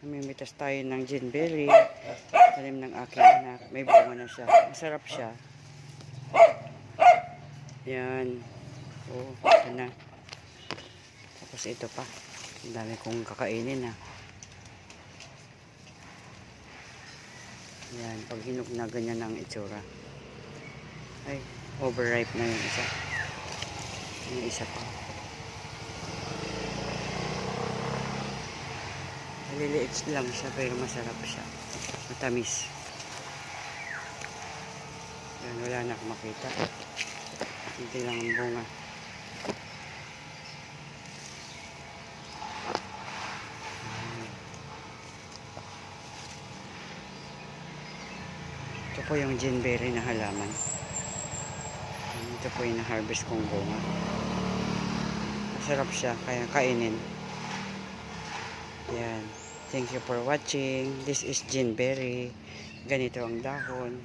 Mimitas tayo ng ginberry. Tanim ng aking anak. May bunga na siya. Masarap siya. Yan. Oh, ito na. Tapos ito pa. Ang dami kong kakainin na. Yan. Pag hinog na ganyan ang itsura. Ay, overripe na yung isa. Yung isa pa. Maliliit lang siya pero masarap siya. Matamis. Yan, wala na akong makita. Hindi lang ang bunga. Ito po yung ginberry na halaman. Ito po yung na-harvest kong bunga. Masarap siya, kaya kainin. Yan. Thank you for watching. This is ginberry. Ganito ang dahon.